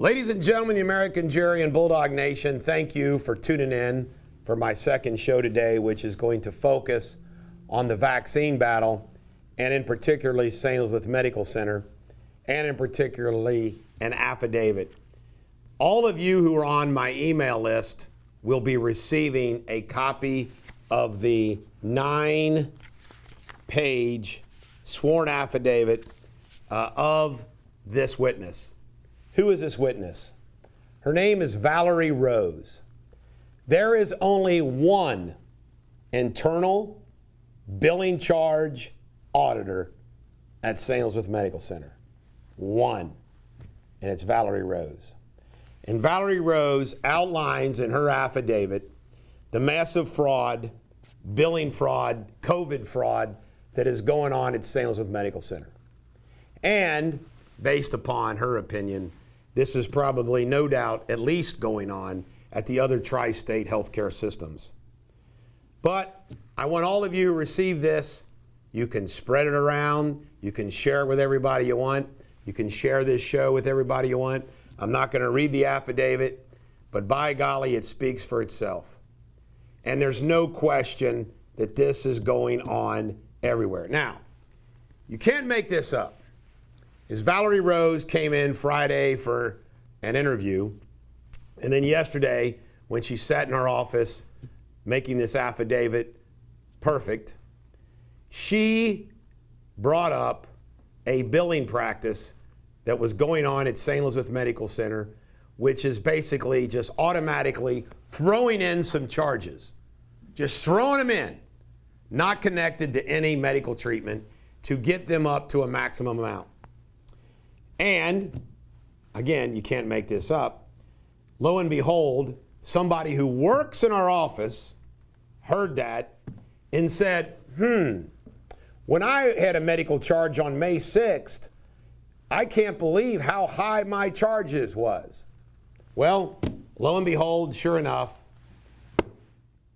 Ladies and gentlemen, the American Jerry and Bulldog Nation, thank you for tuning in for my second show today, which is going to focus on the vaccine battle, and in particularly St. Elizabeth Medical Center, and in particularly an affidavit. All of you who are on my email list will be receiving a copy of the 9-page sworn affidavit of this witness. Who is this witness? Her name is Valerie Rose. There is only one internal billing charge auditor at St. Elizabeth Medical Center. One. And it's Valerie Rose. And Valerie Rose outlines in her affidavit the massive fraud, billing fraud, COVID fraud that is going on at St. Elizabeth Medical Center. And based upon her opinion, this is probably, no doubt, at least going on at the other tri-state healthcare systems. But I want all of you who receive this, you can spread it around, you can share it with everybody you want, you can share this show with everybody you want. I'm not going to read the affidavit, but by golly, it speaks for itself. And there's no question that this is going on everywhere. Now, you can't make this up. As Valerie Rose came in Friday for an interview, and then yesterday when she sat in her office making this affidavit perfect, she brought up a billing practice that was going on at St. Elizabeth Medical Center, which is basically just automatically throwing in some charges, just throwing them in, not connected to any medical treatment, to get them up to a maximum amount. And, again, you can't make this up. Lo and behold, somebody who works in our office heard that and said, when I had a medical charge on May 6th, I can't believe how high my charges was. Well, lo and behold, sure enough,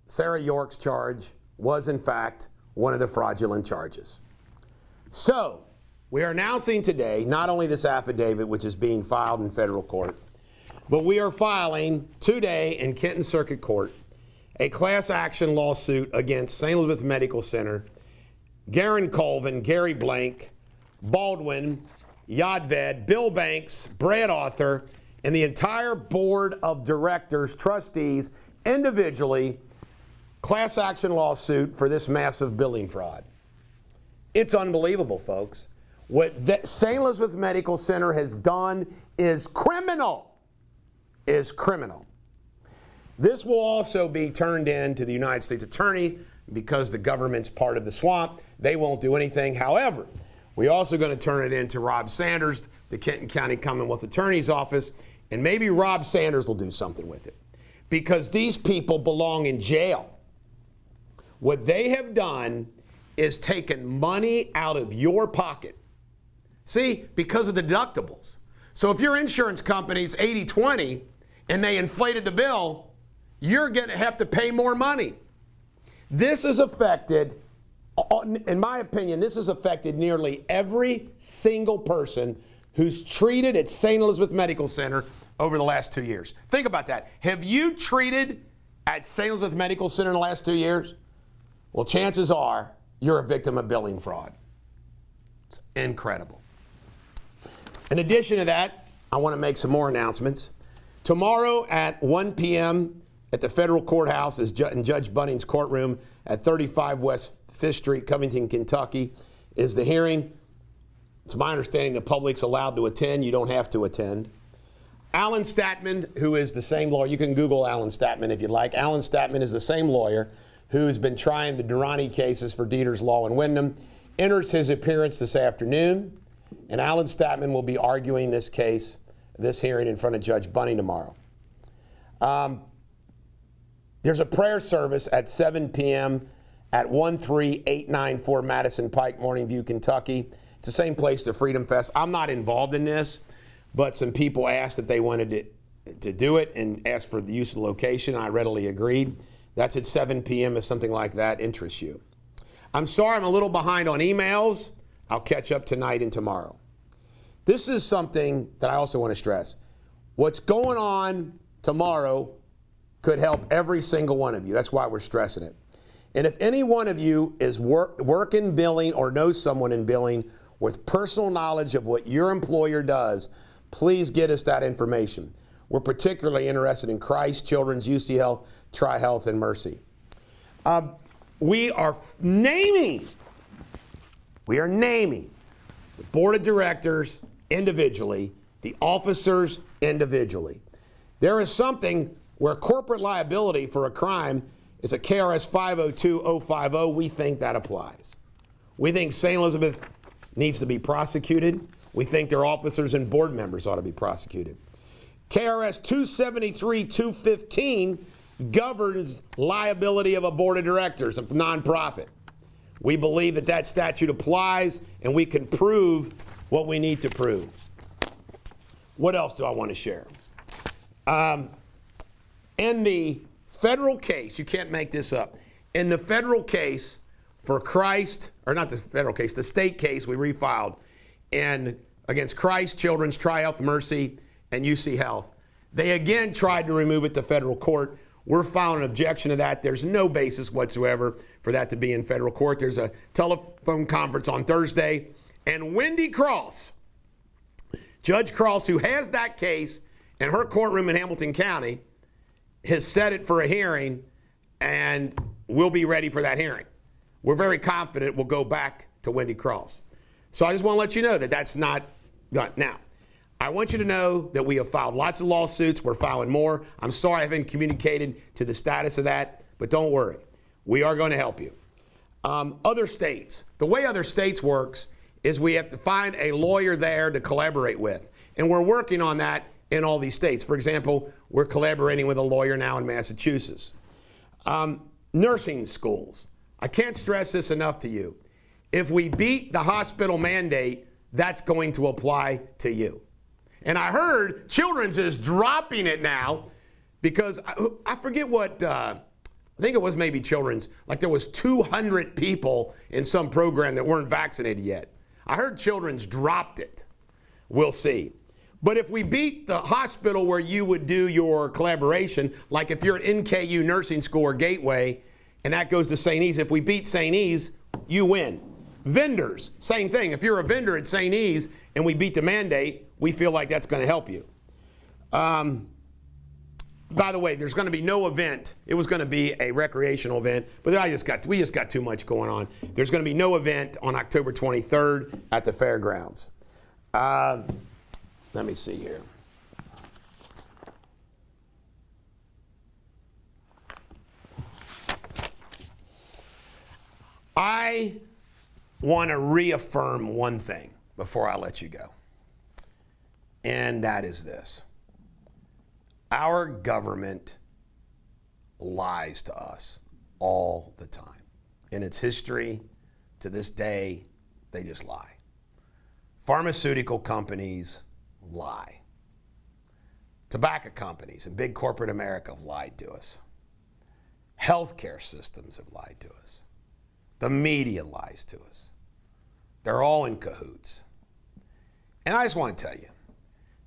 Sarah York's charge was, in fact, one of the fraudulent charges. So, we are announcing today not only this affidavit, which is being filed in federal court, but we are filing today in Kenton Circuit Court a class action lawsuit against St. Elizabeth Medical Center, Garen Colvin, Gary Blank, Baldwin, Yadved, Bill Banks, Brad Arthur, and the entire board of directors, trustees, individually, class action lawsuit for this massive billing fraud. It's unbelievable, folks. What St. Elizabeth Medical Center has done is criminal. Is criminal. This will also be turned in to the United States Attorney because the government's part of the swamp. They won't do anything. However, we're also going to turn it in to Rob Sanders, the Kenton County Commonwealth Attorney's Office, and maybe Rob Sanders will do something with it because these people belong in jail. What they have done is taken money out of your pocket. See, because of the deductibles. So if your insurance company's 80-20 and they inflated the bill, you're going to have to pay more money. This has affected, in my opinion, this has affected nearly every single person who's treated at St. Elizabeth Medical Center over the last 2 years. Think about that. Have you treated at St. Elizabeth Medical Center in the last 2 years? Well, chances are you're a victim of billing fraud. It's incredible. In addition to that, I want to make some more announcements. Tomorrow at 1 p.m. at the federal courthouse in Judge Bunning's courtroom at 35 West 5th Street, Covington, Kentucky, is the hearing. It's my understanding the public's allowed to attend. You don't have to attend. Alan Statman, who is the same lawyer, you can Google Alan Statman if you'd like. Alan Statman is the same lawyer who's been trying the Durrani cases for Deters Law and Wyndham, enters his appearance this afternoon. And Alan Statman will be arguing this case, this hearing in front of Judge Bunning tomorrow. There's a prayer service at 7 p.m. at 13894 Madison Pike, Morning View, Kentucky. It's the same place the Freedom Fest. I'm not involved in this, but some people asked if they wanted to do it and asked for the use of the location. I readily agreed. That's at 7 p.m. if something like that interests you. I'm sorry I'm a little behind on emails. I'll catch up tonight and tomorrow. This is something that I also want to stress. What's going on tomorrow could help every single one of you. That's why we're stressing it. And if any one of you is work in billing or knows someone in billing with personal knowledge of what your employer does, please get us that information. We're particularly interested in Christ, Children's, UC Health, Tri-Health, and Mercy. We are naming the board of directors individually, the officers individually. There is something where corporate liability for a crime is a KRS 502050. We think that applies. We think St. Elizabeth needs to be prosecuted. We think their officers and board members ought to be prosecuted. KRS 273-215 governs liability of a board of directors of nonprofit. We believe that that statute applies and we can prove what we need to prove. What else do I want to share? In the federal case, you can't make this up. In the federal case for Christ, or not the federal case, the state case we refiled, and against Christ, Children's, Tri-Health, Mercy, and UC Health, they again tried to remove it to federal court. We're filing an objection to that. There's no basis whatsoever for that to be in federal court. There's a telephone conference on Thursday, and Wendy Cross, Judge Cross, who has that case in her courtroom in Hamilton County, has set it for a hearing, and we'll be ready for that hearing. We're very confident we'll go back to Wendy Cross. So I just want to let you know that that's not done. Now, I want you to know that we have filed lots of lawsuits. We're filing more. I'm sorry I haven't communicated to the status of that, but don't worry. We are going to help you. Other states, the way other states works is we have to find a lawyer there to collaborate with, and we're working on that in all these states. For example, we're collaborating with a lawyer now in Massachusetts. Nursing schools. I can't stress this enough to you. If we beat the hospital mandate, that's going to apply to you. And I heard Children's is dropping it now because I forget what, I think it was maybe Children's, like there was 200 people in some program that weren't vaccinated yet. I heard Children's dropped it. We'll see. But if we beat the hospital where you would do your collaboration, like if you're at NKU Nursing School or Gateway, and that goes to St. E's, if we beat St. E's, you win. Vendors, same thing. If you're a vendor at St. E's and we beat the mandate, we feel like that's going to help you. By the way, there's going to be no event. It was going to be a recreational event, but we just got too much going on. There's going to be no event on October 23rd at the fairgrounds. Let me see here. I want to reaffirm one thing before I let you go, and that is this. Our government lies to us all the time. In its history, to this day, they just lie. Pharmaceutical companies lie. Tobacco companies and big corporate America have lied to us. Healthcare systems have lied to us. The media lies to us. They're all in cahoots. And I just want to tell you,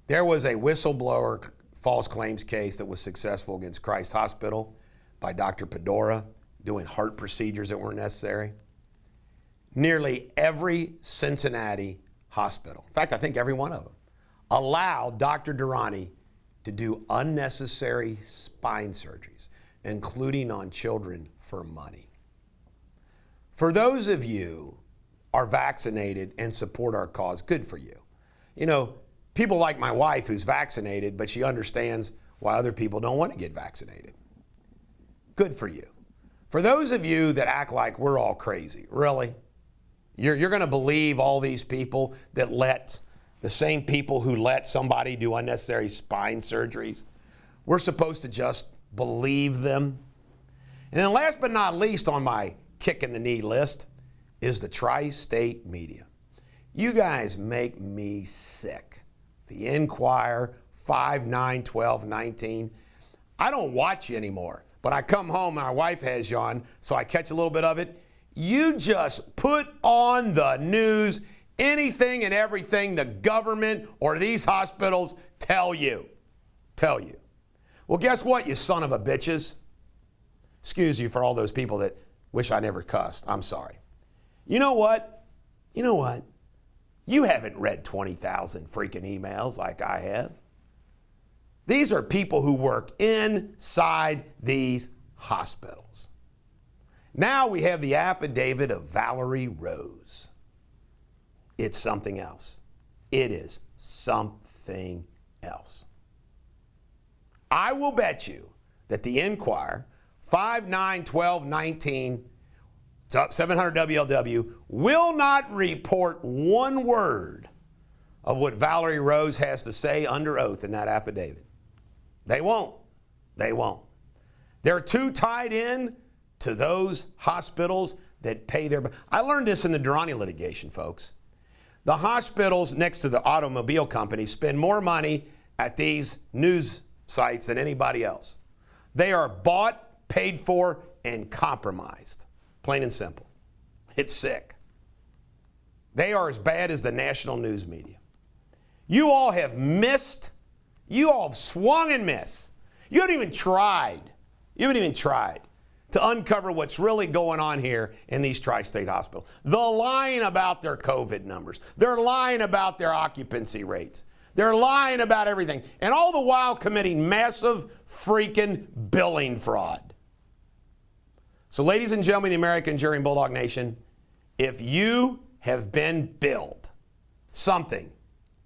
there was a whistleblower false claims case that was successful against Christ Hospital by Dr. Pedora doing heart procedures that weren't necessary. Nearly every Cincinnati hospital, in fact, I think every one of them, allowed Dr. Durrani to do unnecessary spine surgeries, including on children, for money. For those of you are vaccinated and support our cause, good for you. You know, people like my wife who's vaccinated, but she understands why other people don't want to get vaccinated. Good for you. For those of you that act like we're all crazy, really? You're going to believe all these people that let, the same people who let somebody do unnecessary spine surgeries? We're supposed to just believe them? And then last but not least on my kick in the knee list is the tri-state media. You guys make me sick. The Enquirer, 5, 9, 12, 19. I don't watch you anymore, but I come home, my wife has you on, so I catch a little bit of it. You just put on the news anything and everything the government or these hospitals tell you. tell you. Well, guess what, you son of a bitches? Excuse you for all those people that wish I never cussed. I'm sorry. You know what? You know what? You haven't read 20,000 freaking emails like I have. These are people who work inside these hospitals. Now we have the affidavit of Valerie Rose. It's something else. It is something else. I will bet you that the Enquirer, 5/9/12/19, 700 WLW, will not report one word of what Valerie Rose has to say under oath in that affidavit. They won't. They won't. They're too tied in to those hospitals that pay their... I learned this in the Durrani litigation, folks. The hospitals next to the automobile companies spend more money at these news sites than anybody else. They are bought, paid for, and compromised. Plain and simple. It's sick. They are as bad as the national news media. You all have missed. You all have swung and missed. You haven't even tried. You haven't even tried to uncover what's really going on here in these tri-state hospitals. They're lying about their COVID numbers. They're lying about their occupancy rates. They're lying about everything. And all the while committing massive freaking billing fraud. So ladies and gentlemen, the American Jury and Bulldog Nation, if you have been billed something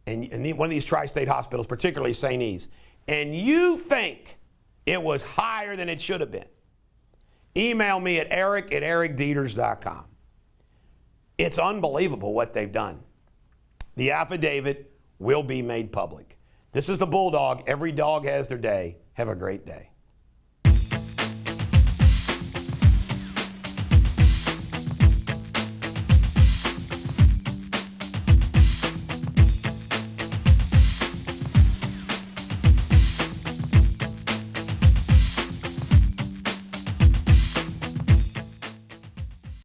in one of these tri-state hospitals, particularly St. E's, and you think it was higher than it should have been, email me at eric@ericdeters.com. It's unbelievable what they've done. The affidavit will be made public. This is the Bulldog. Every dog has their day. Have a great day.